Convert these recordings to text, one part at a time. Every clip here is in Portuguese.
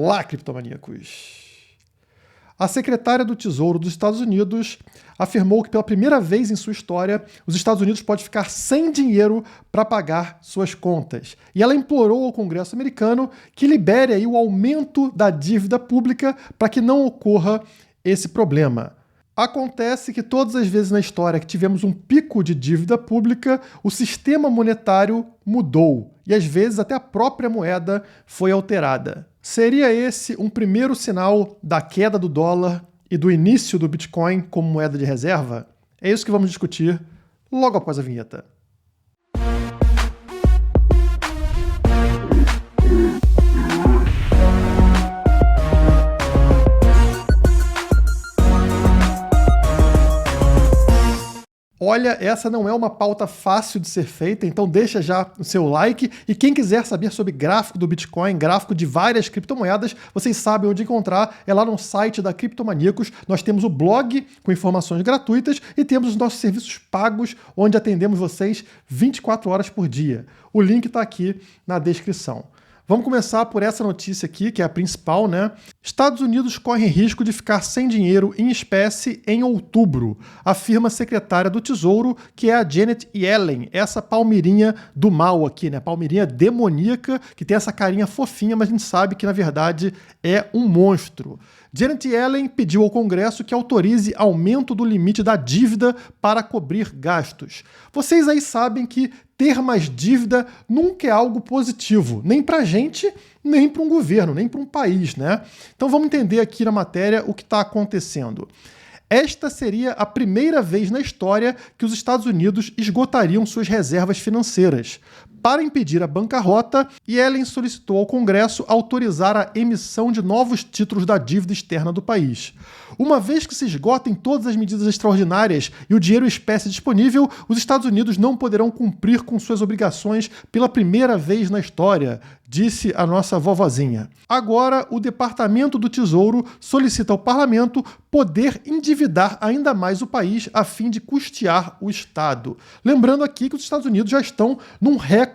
Olá, criptomaníacos! A secretária do Tesouro dos Estados Unidos afirmou que pela primeira vez em sua história, os Estados Unidos podem ficar sem dinheiro para pagar suas contas. E ela implorou ao Congresso americano que libere aí o aumento da dívida pública para que não ocorra esse problema. Acontece que todas as vezes na história que tivemos um pico de dívida pública, o sistema monetário mudou e às vezes até a própria moeda foi alterada. Seria esse um primeiro sinal da queda do dólar e do início do Bitcoin como moeda de reserva? É isso que vamos discutir logo após a vinheta. Olha, essa não é uma pauta fácil de ser feita, então deixa já o seu like. E quem quiser saber sobre gráfico do Bitcoin, gráfico de várias criptomoedas, vocês sabem onde encontrar, é lá no site da Criptomaníacos. Nós temos o blog com informações gratuitas e temos os nossos serviços pagos, onde atendemos vocês 24 horas por dia. O link está aqui na descrição. Vamos começar por essa notícia aqui, que é a principal, né? Estados Unidos correm risco de ficar sem dinheiro em espécie em outubro, afirma a secretária do Tesouro, que é a Janet Yellen, essa palmeirinha do mal aqui, né? Palmeirinha demoníaca, que tem essa carinha fofinha, mas a gente sabe que, na verdade, é um monstro. Janet Yellen pediu ao Congresso que autorize aumento do limite da dívida para cobrir gastos. Vocês aí sabem que ter mais dívida nunca é algo positivo, nem para a gente, nem para um governo, nem para um país, né? Então vamos entender aqui na matéria o que está acontecendo. Esta seria a primeira vez na história que os Estados Unidos esgotariam suas reservas financeiras. Para impedir a bancarrota, Yellen solicitou ao Congresso autorizar a emissão de novos títulos da dívida externa do país. Uma vez que se esgotem todas as medidas extraordinárias e o dinheiro em espécie disponível, os Estados Unidos não poderão cumprir com suas obrigações pela primeira vez na história, disse a nossa vovozinha. Agora, o Departamento do Tesouro solicita ao Parlamento poder endividar ainda mais o país a fim de custear o Estado. Lembrando aqui que os Estados Unidos já estão num recorde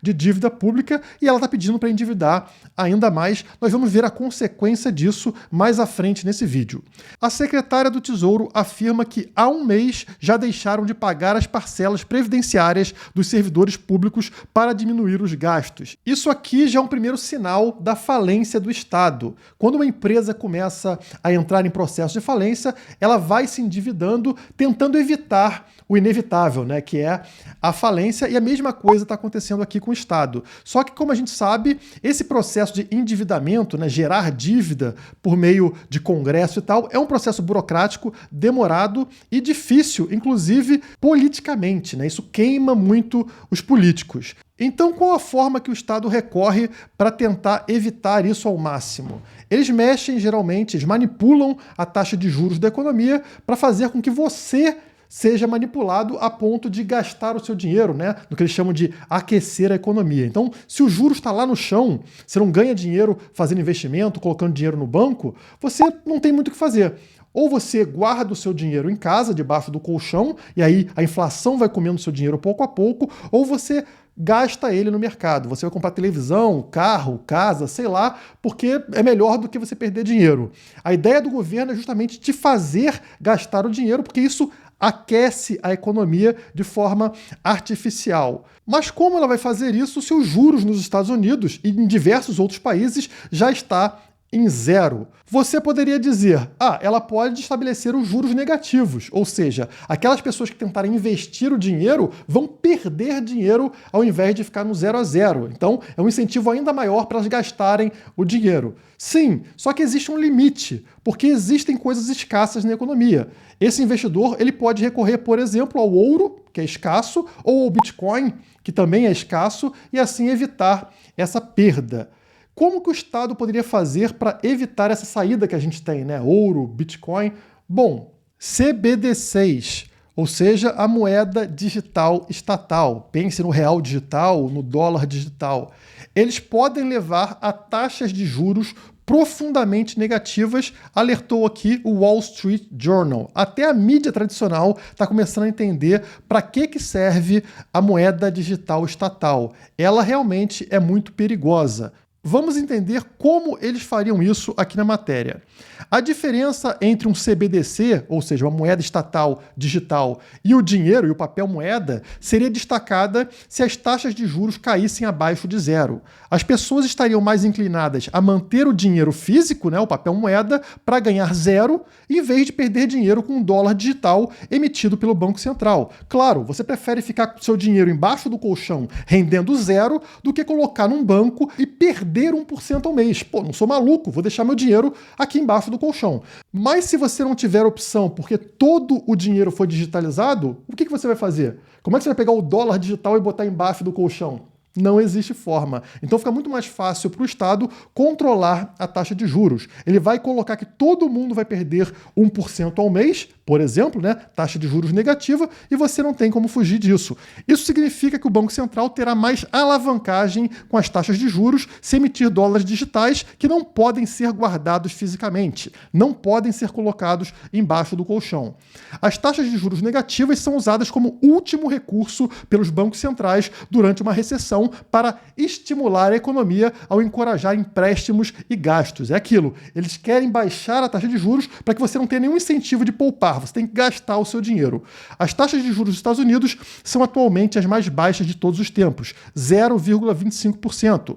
de dívida pública e ela está pedindo para endividar ainda mais. Nós vamos ver a consequência disso mais à frente nesse vídeo. A secretária do Tesouro afirma que há um mês já deixaram de pagar as parcelas previdenciárias dos servidores públicos para diminuir os gastos. Isso aqui já é um primeiro sinal da falência do Estado. Quando uma empresa começa a entrar em processo de falência, ela vai se endividando, tentando evitar o inevitável, né, que é a falência, e a mesma coisa está acontecendo aqui com o Estado. Só que, como a gente sabe, esse processo de endividamento, né, gerar dívida por meio de congresso e tal, é um processo burocrático, demorado e difícil, inclusive politicamente, né? Isso queima muito os políticos. Então, qual a forma que o Estado recorre para tentar evitar isso ao máximo? Eles mexem, geralmente, eles manipulam a taxa de juros da economia para fazer com que você seja manipulado a ponto de gastar o seu dinheiro, né? No que eles chamam de aquecer a economia. Então, se o juros está lá no chão, você não ganha dinheiro fazendo investimento, colocando dinheiro no banco, você não tem muito o que fazer. Ou você guarda o seu dinheiro em casa, debaixo do colchão, e aí a inflação vai comendo o seu dinheiro pouco a pouco, ou você gasta ele no mercado. Você vai comprar televisão, carro, casa, sei lá, porque é melhor do que você perder dinheiro. A ideia do governo é justamente te fazer gastar o dinheiro, porque isso aquece a economia de forma artificial. Mas como ela vai fazer isso se os juros nos Estados Unidos e em diversos outros países já está em zero? Você poderia dizer, ela pode estabelecer os juros negativos, ou seja, aquelas pessoas que tentarem investir o dinheiro vão perder dinheiro ao invés de ficar no 0 a 0. Então, é um incentivo ainda maior para elas gastarem o dinheiro. Sim, só que existe um limite, porque existem coisas escassas na economia. Esse investidor ele pode recorrer, por exemplo, ao ouro, que é escasso, ou ao Bitcoin, que também é escasso, e assim evitar essa perda. Como que o Estado poderia fazer para evitar essa saída que a gente tem, né? Ouro, Bitcoin. Bom, CBDCs, ou seja, a moeda digital estatal. Pense no real digital, no dólar digital. Eles podem levar a taxas de juros profundamente negativas, alertou aqui o Wall Street Journal. Até a mídia tradicional está começando a entender para que serve a moeda digital estatal. Ela realmente é muito perigosa. Vamos entender como eles fariam isso aqui na matéria. A diferença entre um CBDC, ou seja, uma moeda estatal digital, e o dinheiro e o papel moeda seria destacada se as taxas de juros caíssem abaixo de zero. As pessoas estariam mais inclinadas a manter o dinheiro físico, né, o papel moeda, para ganhar zero, em vez de perder dinheiro com um dólar digital emitido pelo Banco Central. Claro, você prefere ficar com seu dinheiro embaixo do colchão rendendo zero do que colocar num banco e perder 1% ao mês. Pô, não sou maluco, vou deixar meu dinheiro aqui embaixo do colchão. Mas se você não tiver opção porque todo o dinheiro foi digitalizado, o que você vai fazer? Como é que você vai pegar o dólar digital e botar embaixo do colchão? Não existe forma. Então fica muito mais fácil para o Estado controlar a taxa de juros. Ele vai colocar que todo mundo vai perder 1% ao mês, por exemplo, né? Taxa de juros negativa, e você não tem como fugir disso. Isso significa que o Banco Central terá mais alavancagem com as taxas de juros se emitir dólares digitais que não podem ser guardados fisicamente, não podem ser colocados embaixo do colchão. As taxas de juros negativas são usadas como último recurso pelos bancos centrais durante uma recessão para estimular a economia ao encorajar empréstimos e gastos. É aquilo, eles querem baixar a taxa de juros para que você não tenha nenhum incentivo de poupar, você tem que gastar o seu dinheiro. As taxas de juros dos Estados Unidos são atualmente as mais baixas de todos os tempos, 0,25%.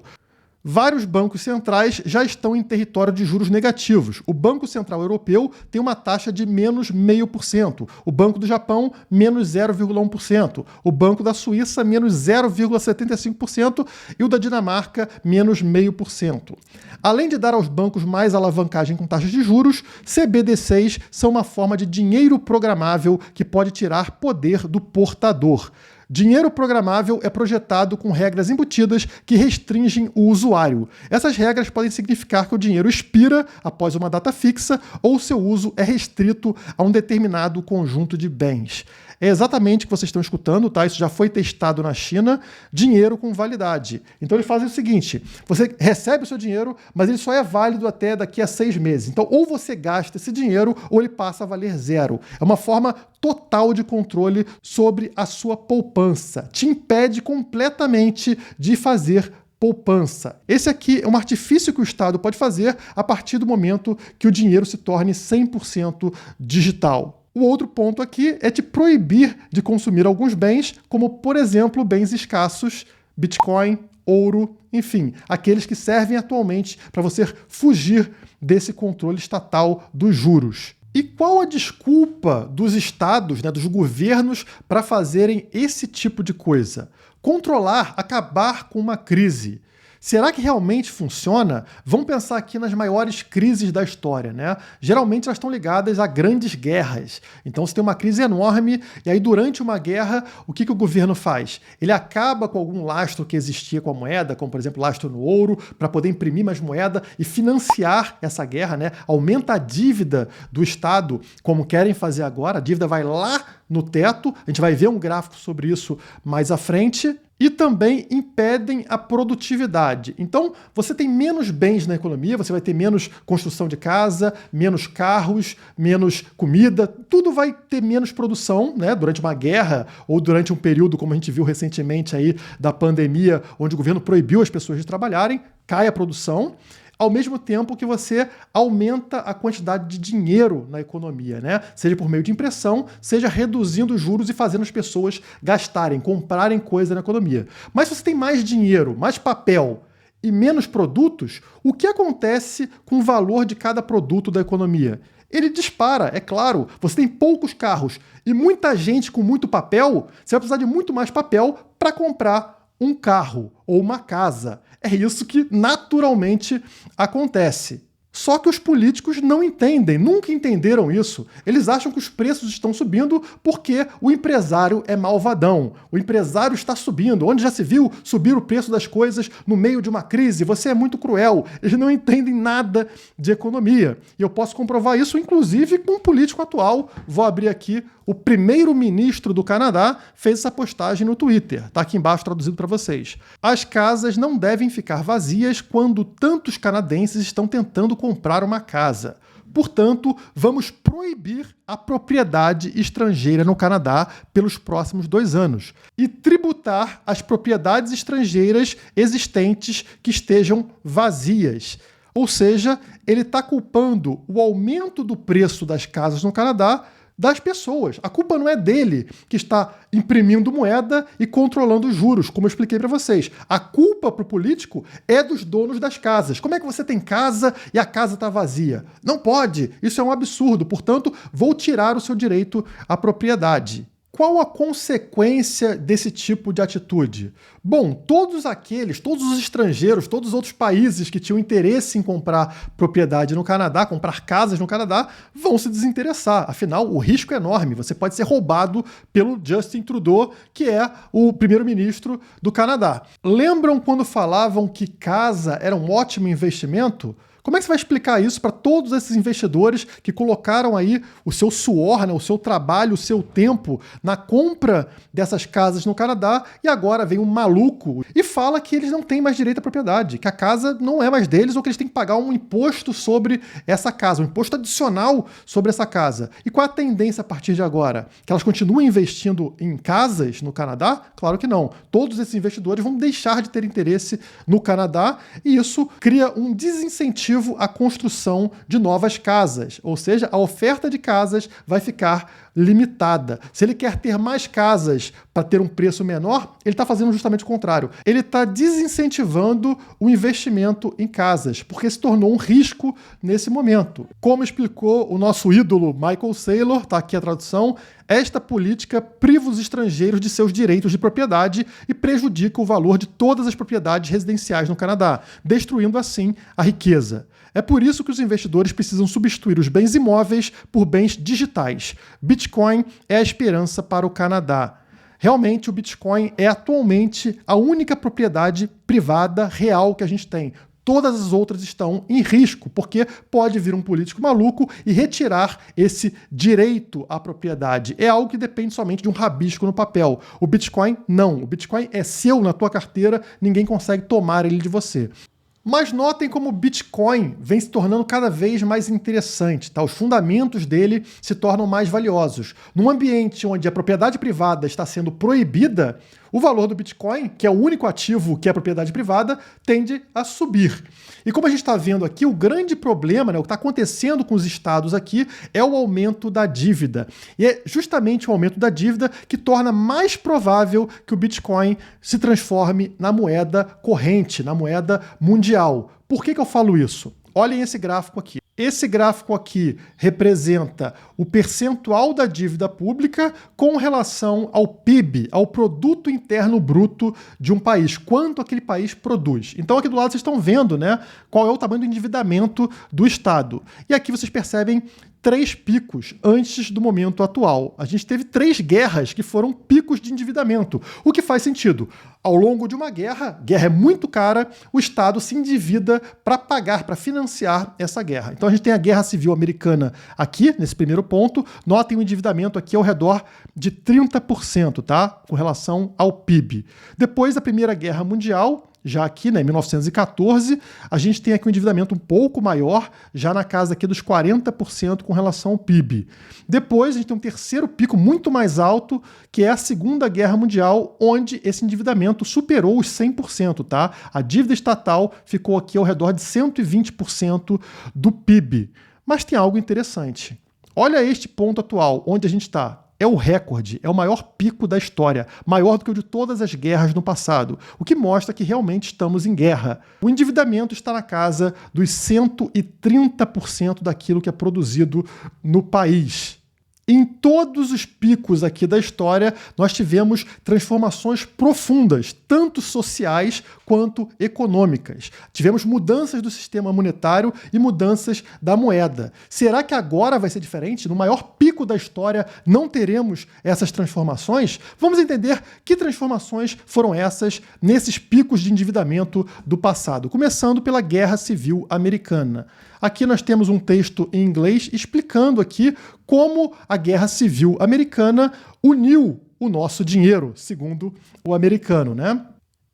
Vários bancos centrais já estão em território de juros negativos. O Banco Central Europeu tem uma taxa de menos 0,5%. O Banco do Japão, menos 0,1%. O Banco da Suíça, menos 0,75%. E o da Dinamarca, menos 0,5%. Além de dar aos bancos mais alavancagem com taxas de juros, CBDCs são uma forma de dinheiro programável que pode tirar poder do portador. Dinheiro programável é projetado com regras embutidas que restringem o usuário. Essas regras podem significar que o dinheiro expira após uma data fixa ou seu uso é restrito a um determinado conjunto de bens. É exatamente o que vocês estão escutando, tá? Isso já foi testado na China, dinheiro com validade. Então eles fazem o seguinte, você recebe o seu dinheiro, mas ele só é válido até daqui a 6 meses. Então ou você gasta esse dinheiro ou ele passa a valer zero. É uma forma total de controle sobre a sua poupança. Te impede completamente de fazer poupança. Esse aqui é um artifício que o Estado pode fazer a partir do momento que o dinheiro se torne 100% digital. O outro ponto aqui é te proibir de consumir alguns bens, como, por exemplo, bens escassos, Bitcoin, ouro, enfim, aqueles que servem atualmente para você fugir desse controle estatal dos juros. E qual a desculpa dos estados, né, dos governos, para fazerem esse tipo de coisa? Controlar, acabar com uma crise. Será que realmente funciona? Vamos pensar aqui nas maiores crises da história, né? Geralmente elas estão ligadas a grandes guerras. Então você tem uma crise enorme e aí durante uma guerra, o que o governo faz? Ele acaba com algum lastro que existia com a moeda, como por exemplo lastro no ouro, para poder imprimir mais moeda e financiar essa guerra, né? Aumenta a dívida do Estado, como querem fazer agora, a dívida vai lá no teto, a gente vai ver um gráfico sobre isso mais à frente, e também impedem a produtividade. Então, você tem menos bens na economia, você vai ter menos construção de casa, menos carros, menos comida, tudo vai ter menos produção, né? Durante uma guerra ou durante um período, como a gente viu recentemente aí, da pandemia, onde o governo proibiu as pessoas de trabalharem, cai a produção, ao mesmo tempo que você aumenta a quantidade de dinheiro na economia, né? Seja por meio de impressão, seja reduzindo os juros e fazendo as pessoas gastarem, comprarem coisa na economia. Mas se você tem mais dinheiro, mais papel e menos produtos, o que acontece com o valor de cada produto da economia? Ele dispara, é claro. Você tem poucos carros e muita gente com muito papel, você vai precisar de muito mais papel para comprar um carro ou uma casa. É isso que naturalmente acontece. Só que os políticos não entendem, nunca entenderam isso. Eles acham que os preços estão subindo porque o empresário é malvadão. O empresário está subindo. Onde já se viu subir o preço das coisas no meio de uma crise? Você é muito cruel. Eles não entendem nada de economia. E eu posso comprovar isso, inclusive, com um político atual. Vou abrir aqui. O primeiro-ministro do Canadá fez essa postagem no Twitter. Está aqui embaixo traduzido para vocês. As casas não devem ficar vazias quando tantos canadenses estão tentando comprar uma casa. Portanto, vamos proibir a propriedade estrangeira no Canadá pelos próximos 2 anos e tributar as propriedades estrangeiras existentes que estejam vazias. Ou seja, ele está culpando o aumento do preço das casas no Canadá das pessoas. A culpa não é dele, que está imprimindo moeda e controlando os juros, como eu expliquei para vocês. A culpa para o político é dos donos das casas. Como é que você tem casa e a casa está vazia? Não pode. Isso é um absurdo. Portanto, vou tirar o seu direito à propriedade. Qual a consequência desse tipo de atitude? Bom, todos os estrangeiros, todos os outros países que tinham interesse em comprar propriedade no Canadá, comprar casas no Canadá, vão se desinteressar. Afinal, o risco é enorme. Você pode ser roubado pelo Justin Trudeau, que é o primeiro-ministro do Canadá. Lembram quando falavam que casa era um ótimo investimento? Como é que você vai explicar isso para todos esses investidores que colocaram aí o seu suor, né, o seu trabalho, o seu tempo na compra dessas casas no Canadá e agora vem um maluco e fala que eles não têm mais direito à propriedade, que a casa não é mais deles ou que eles têm que pagar um imposto sobre essa casa, um imposto adicional sobre essa casa. E qual é a tendência a partir de agora? Que elas continuem investindo em casas no Canadá? Claro que não. Todos esses investidores vão deixar de ter interesse no Canadá e isso cria um desincentivo à construção de novas casas, ou seja, a oferta de casas vai ficar limitada. Se ele quer ter mais casas para ter um preço menor, ele está fazendo justamente o contrário. Ele está desincentivando o investimento em casas, porque se tornou um risco nesse momento. Como explicou o nosso ídolo Michael Saylor, está aqui a tradução, esta política priva os estrangeiros de seus direitos de propriedade e prejudica o valor de todas as propriedades residenciais no Canadá, destruindo assim a riqueza. É por isso que os investidores precisam substituir os bens imóveis por bens digitais. Bitcoin é a esperança para o Canadá. Realmente, o Bitcoin é atualmente a única propriedade privada real que a gente tem. Todas as outras estão em risco, porque pode vir um político maluco e retirar esse direito à propriedade. É algo que depende somente de um rabisco no papel. O Bitcoin, não. O Bitcoin é seu na tua carteira, ninguém consegue tomar ele de você. Mas notem como o Bitcoin vem se tornando cada vez mais interessante, tá? Os fundamentos dele se tornam mais valiosos. Num ambiente onde a propriedade privada está sendo proibida, o valor do Bitcoin, que é o único ativo que é propriedade privada, tende a subir. E como a gente está vendo aqui, o grande problema, né, o que está acontecendo com os estados aqui, é o aumento da dívida. E é justamente o aumento da dívida que torna mais provável que o Bitcoin se transforme na moeda corrente, na moeda mundial. Por que eu falo isso? Olhem esse gráfico aqui. Esse gráfico aqui representa o percentual da dívida pública com relação ao PIB, ao Produto Interno Bruto de um país, quanto aquele país produz. Então aqui do lado vocês estão vendo, né, qual é o tamanho do endividamento do Estado. E aqui vocês percebem 3 picos antes do momento atual. A gente teve 3 guerras que foram picos de endividamento, o que faz sentido. Ao longo de uma guerra é muito cara, o Estado se endivida para pagar, para financiar essa guerra. Então a gente tem a Guerra Civil Americana aqui, nesse primeiro ponto. Notem o endividamento aqui ao redor de 30%, tá? Com relação ao PIB. Depois da Primeira Guerra Mundial, já aqui, né, em 1914, a gente tem aqui um endividamento um pouco maior, já na casa aqui dos 40% com relação ao PIB. Depois a gente tem um terceiro pico muito mais alto, que é a Segunda Guerra Mundial, onde esse endividamento superou os 100%, tá? A dívida estatal ficou aqui ao redor de 120% do PIB. Mas tem algo interessante. Olha este ponto atual, onde a gente está. É o recorde, é o maior pico da história, maior do que o de todas as guerras no passado, o que mostra que realmente estamos em guerra. O endividamento está na casa dos 130% daquilo que é produzido no país. Em todos os picos aqui da história, nós tivemos transformações profundas, tanto sociais quanto econômicas. Tivemos mudanças do sistema monetário e mudanças da moeda. Será que agora vai ser diferente? No maior pico da história, não teremos essas transformações? Vamos entender que transformações foram essas nesses picos de endividamento do passado, começando pela Guerra Civil Americana. Aqui nós temos um texto em inglês explicando aqui como a Guerra Civil Americana uniu o nosso dinheiro, segundo o americano, né?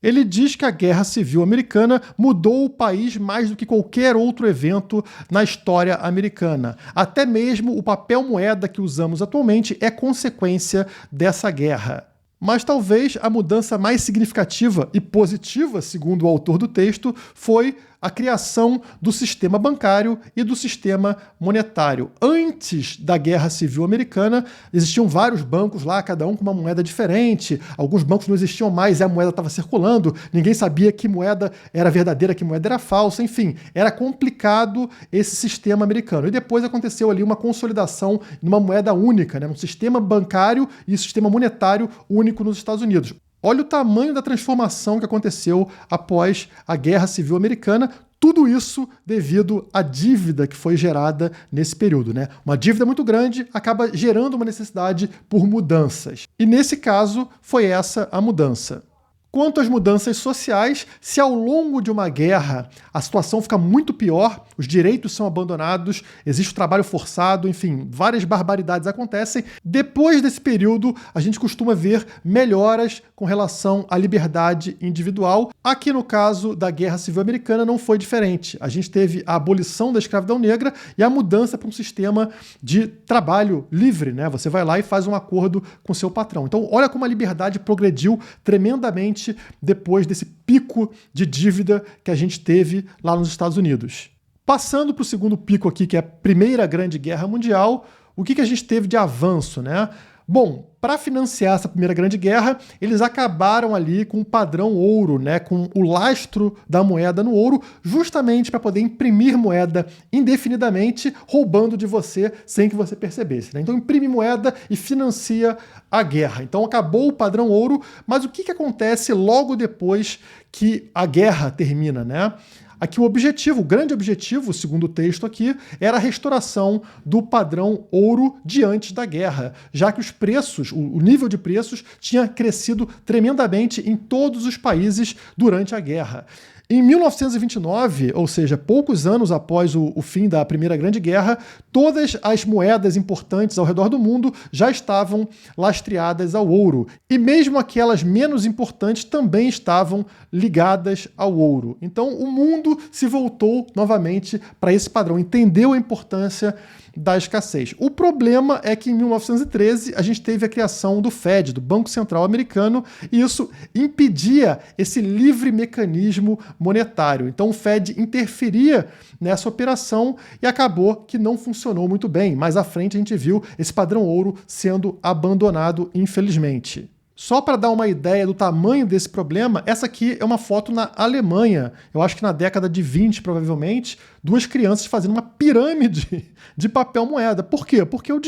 Ele diz que a Guerra Civil Americana mudou o país mais do que qualquer outro evento na história americana. Até mesmo o papel moeda que usamos atualmente é consequência dessa guerra. Mas talvez a mudança mais significativa e positiva, segundo o autor do texto, foi a criação do sistema bancário e do sistema monetário. Antes da Guerra Civil Americana, existiam vários bancos lá, cada um com uma moeda diferente. Alguns bancos não existiam mais e a moeda estava circulando. Ninguém sabia que moeda era verdadeira, que moeda era falsa. Enfim, era complicado esse sistema americano. E depois aconteceu ali uma consolidação numa moeda única, né? Um sistema bancário e um sistema monetário único nos Estados Unidos. Olha o tamanho da transformação que aconteceu após a Guerra Civil Americana, tudo isso devido à dívida que foi gerada nesse período, né? Uma dívida muito grande acaba gerando uma necessidade por mudanças. E nesse caso, foi essa a mudança. Quanto às mudanças sociais, se ao longo de uma guerra a situação fica muito pior, os direitos são abandonados, existe o trabalho forçado, enfim, várias barbaridades acontecem, depois desse período a gente costuma ver melhoras com relação à liberdade individual. Aqui no caso da Guerra Civil Americana não foi diferente. A gente teve a abolição da escravidão negra e a mudança para um sistema de trabalho livre, né? Você vai lá e faz um acordo com seu patrão. Então olha como a liberdade progrediu tremendamente depois desse pico de dívida que a gente teve lá nos Estados Unidos. Passando para o segundo pico aqui, que é a Primeira Grande Guerra Mundial, o que a gente teve de avanço, né? Bom, para financiar essa Primeira Grande Guerra, eles acabaram ali com o padrão ouro, né, com o lastro da moeda no ouro, justamente para poder imprimir moeda indefinidamente, roubando de você sem que você percebesse, né? Então imprime moeda e financia a guerra. Então acabou o padrão ouro, mas o que acontece logo depois que a guerra termina, né? Aqui o grande objetivo, segundo o texto aqui, era a restauração do padrão ouro de antes da guerra, já que os preços, o nível de preços tinha crescido tremendamente em todos os países durante a guerra. Em 1929, ou seja, poucos anos após o fim da Primeira Grande Guerra, todas as moedas importantes ao redor do mundo já estavam lastreadas ao ouro. E mesmo aquelas menos importantes também estavam ligadas ao ouro. Então o mundo se voltou novamente para esse padrão, entendeu a importância da escassez. O problema é que em 1913 a gente teve a criação do Fed, do Banco Central Americano, e isso impedia esse livre mecanismo monetário. Então o Fed interferia nessa operação e acabou que não funcionou muito bem. Mais à frente a gente viu esse padrão ouro sendo abandonado, infelizmente. Só para dar uma ideia do tamanho desse problema, essa aqui é uma foto na Alemanha, eu acho que na década de 20, provavelmente, duas crianças fazendo uma pirâmide de papel moeda. Por quê? Porque o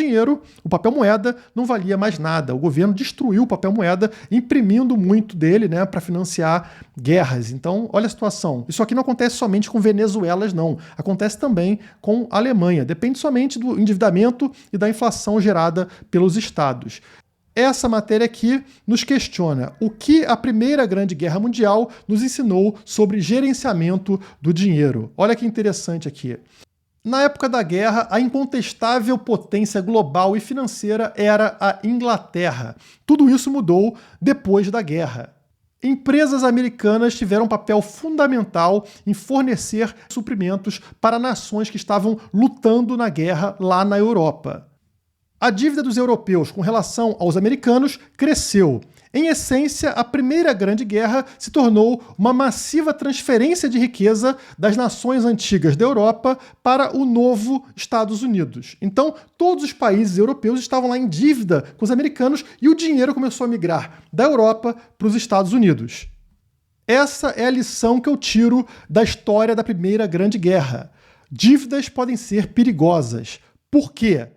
papel moeda não valia mais nada. O governo destruiu o papel moeda, imprimindo muito dele, né, para financiar guerras. Então, olha a situação. Isso aqui não acontece somente com Venezuelas, não. Acontece também com a Alemanha. Depende somente do endividamento e da inflação gerada pelos estados. Essa matéria aqui nos questiona o que a Primeira Grande Guerra Mundial nos ensinou sobre gerenciamento do dinheiro. Olha que interessante aqui. Na época da guerra, a incontestável potência global e financeira era a Inglaterra. Tudo isso mudou depois da guerra. Empresas americanas tiveram um papel fundamental em fornecer suprimentos para nações que estavam lutando na guerra lá na Europa. A dívida dos europeus com relação aos americanos cresceu. Em essência, a Primeira Grande Guerra se tornou uma massiva transferência de riqueza das nações antigas da Europa para o novo Estados Unidos. Então, todos os países europeus estavam lá em dívida com os americanos e o dinheiro começou a migrar da Europa para os Estados Unidos. Essa é a lição que eu tiro da história da Primeira Grande Guerra. Dívidas podem ser perigosas. Por quê?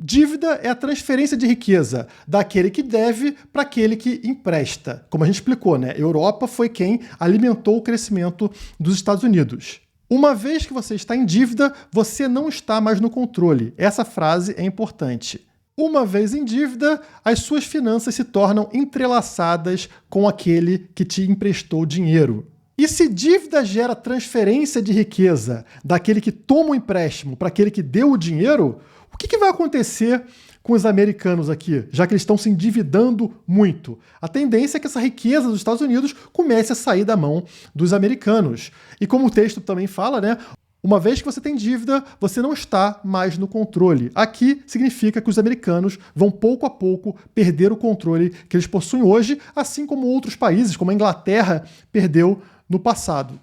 Dívida é a transferência de riqueza daquele que deve para aquele que empresta. Como a gente explicou, né? A Europa foi quem alimentou o crescimento dos Estados Unidos. Uma vez que você está em dívida, você não está mais no controle. Essa frase é importante. Uma vez em dívida, as suas finanças se tornam entrelaçadas com aquele que te emprestou dinheiro. E se dívida gera transferência de riqueza daquele que toma o empréstimo para aquele que deu o dinheiro, o que vai acontecer com os americanos aqui, já que eles estão se endividando muito? A tendência é que essa riqueza dos Estados Unidos comece a sair da mão dos americanos. E como o texto também fala, né? Uma vez que você tem dívida, você não está mais no controle. Aqui significa que os americanos vão pouco a pouco perder o controle que eles possuem hoje, assim como outros países, como a Inglaterra, perdeu no passado.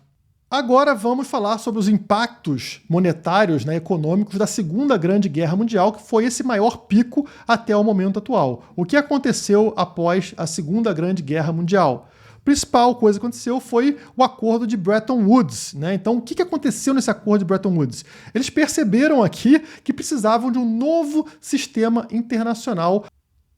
Agora vamos falar sobre os impactos monetários, né, econômicos da Segunda Grande Guerra Mundial, que foi esse maior pico até o momento atual. O que aconteceu após a Segunda Grande Guerra Mundial? A principal coisa que aconteceu foi o acordo de Bretton Woods, né? Então, o que aconteceu nesse acordo de Bretton Woods? Eles perceberam aqui que precisavam de um novo sistema internacional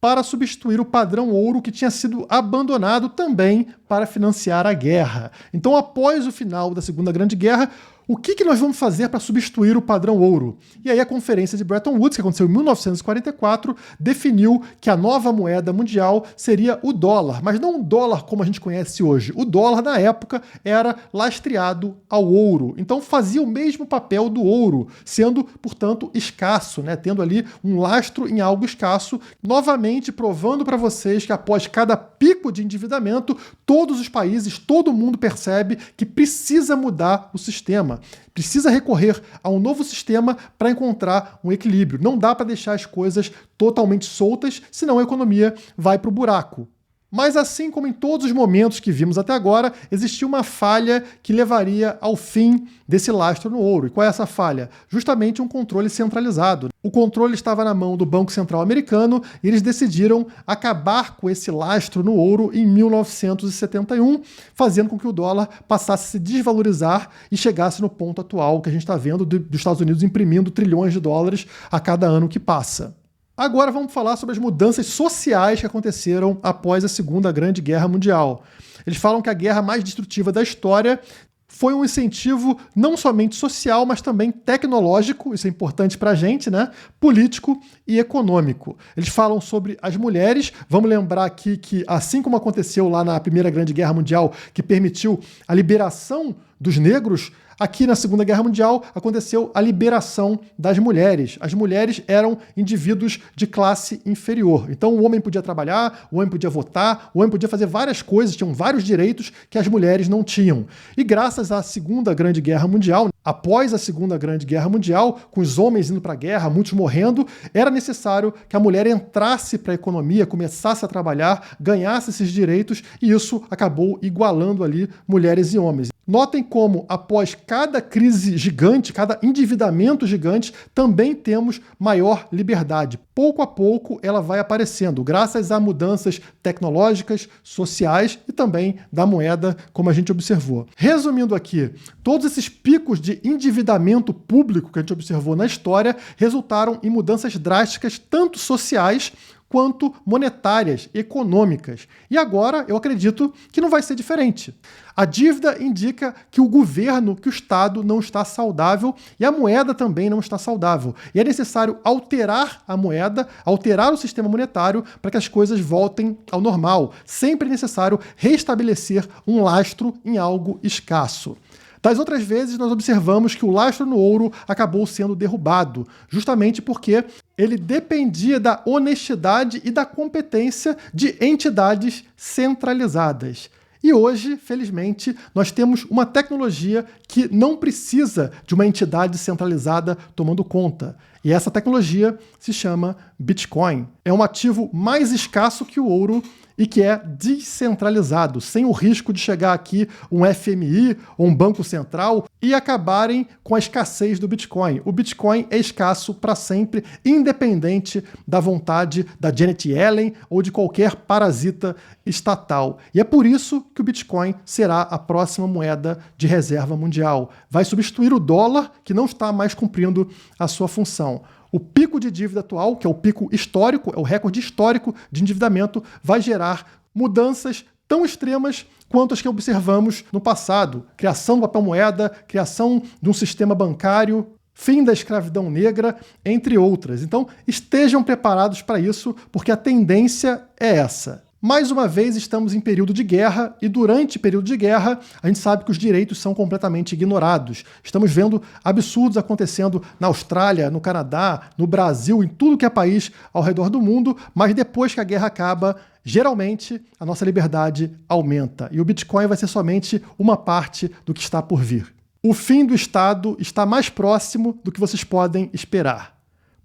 para substituir o padrão ouro que tinha sido abandonado também para financiar a guerra. Então, após o final da Segunda Grande Guerra, o que nós vamos fazer para substituir o padrão ouro? E aí a Conferência de Bretton Woods, que aconteceu em 1944, definiu que a nova moeda mundial seria o dólar, mas não o dólar como a gente conhece hoje. O dólar, na época, era lastreado ao ouro, então fazia o mesmo papel do ouro, sendo, portanto, escasso, né? Tendo ali um lastro em algo escasso, novamente provando para vocês que após cada pico de endividamento, todos os países, todo mundo percebe que precisa mudar o sistema. Precisa recorrer a um novo sistema para encontrar um equilíbrio. Não dá para deixar as coisas totalmente soltas, senão a economia vai para o buraco. Mas assim como em todos os momentos que vimos até agora, existia uma falha que levaria ao fim desse lastro no ouro. E qual é essa falha? Justamente um controle centralizado. O controle estava na mão do Banco Central americano e eles decidiram acabar com esse lastro no ouro em 1971, fazendo com que o dólar passasse a se desvalorizar e chegasse no ponto atual que a gente está vendo dos Estados Unidos imprimindo trilhões de dólares a cada ano que passa. Agora vamos falar sobre as mudanças sociais que aconteceram após a Segunda Grande Guerra Mundial. Eles falam que a guerra mais destrutiva da história foi um incentivo não somente social, mas também tecnológico, isso é importante para a gente, né? Político e econômico. Eles falam sobre as mulheres, vamos lembrar aqui que assim como aconteceu lá na Primeira Grande Guerra Mundial, que permitiu a liberação dos negros, aqui na Segunda Guerra Mundial aconteceu a liberação das mulheres. As mulheres eram indivíduos de classe inferior. Então o homem podia trabalhar, o homem podia votar, o homem podia fazer várias coisas, tinham vários direitos que as mulheres não tinham. E graças à Segunda Grande Guerra Mundial, após a Segunda Grande Guerra Mundial, com os homens indo para a guerra, muitos morrendo, era necessário que a mulher entrasse para a economia, começasse a trabalhar, ganhasse esses direitos, e isso acabou igualando ali mulheres e homens. Notem como, após cada crise gigante, cada endividamento gigante, também temos maior liberdade. Pouco a pouco ela vai aparecendo, graças a mudanças tecnológicas, sociais e também da moeda, como a gente observou. Resumindo aqui, todos esses picos de endividamento público que a gente observou na história resultaram em mudanças drásticas, tanto sociais quanto monetárias, econômicas. E agora eu acredito que não vai ser diferente. A dívida indica que o governo, que o Estado não está saudável e a moeda também não está saudável. E é necessário alterar a moeda, alterar o sistema monetário para que as coisas voltem ao normal. Sempre é necessário restabelecer um lastro em algo escasso. Das outras vezes, nós observamos que o lastro no ouro acabou sendo derrubado, justamente porque ele dependia da honestidade e da competência de entidades centralizadas. E hoje, felizmente, nós temos uma tecnologia que não precisa de uma entidade centralizada tomando conta. E essa tecnologia se chama Bitcoin. É um ativo mais escasso que o ouro e que é descentralizado, sem o risco de chegar aqui um FMI ou um banco central e acabarem com a escassez do Bitcoin. O Bitcoin é escasso para sempre, independente da vontade da Janet Yellen ou de qualquer parasita estatal. E é por isso que o Bitcoin será a próxima moeda de reserva mundial. Vai substituir o dólar, que não está mais cumprindo a sua função. O pico de dívida atual, que é o pico histórico, é o recorde histórico de endividamento, vai gerar mudanças tão extremas quanto as que observamos no passado. Criação do papel moeda, criação de um sistema bancário, fim da escravidão negra, entre outras. Então, estejam preparados para isso, porque a tendência é essa. Mais uma vez, estamos em período de guerra e durante o período de guerra, a gente sabe que os direitos são completamente ignorados. Estamos vendo absurdos acontecendo na Austrália, no Canadá, no Brasil, em tudo que é país ao redor do mundo, mas depois que a guerra acaba, geralmente a nossa liberdade aumenta e o Bitcoin vai ser somente uma parte do que está por vir. O fim do Estado está mais próximo do que vocês podem esperar.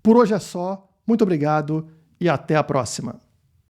Por hoje é só, muito obrigado e até a próxima.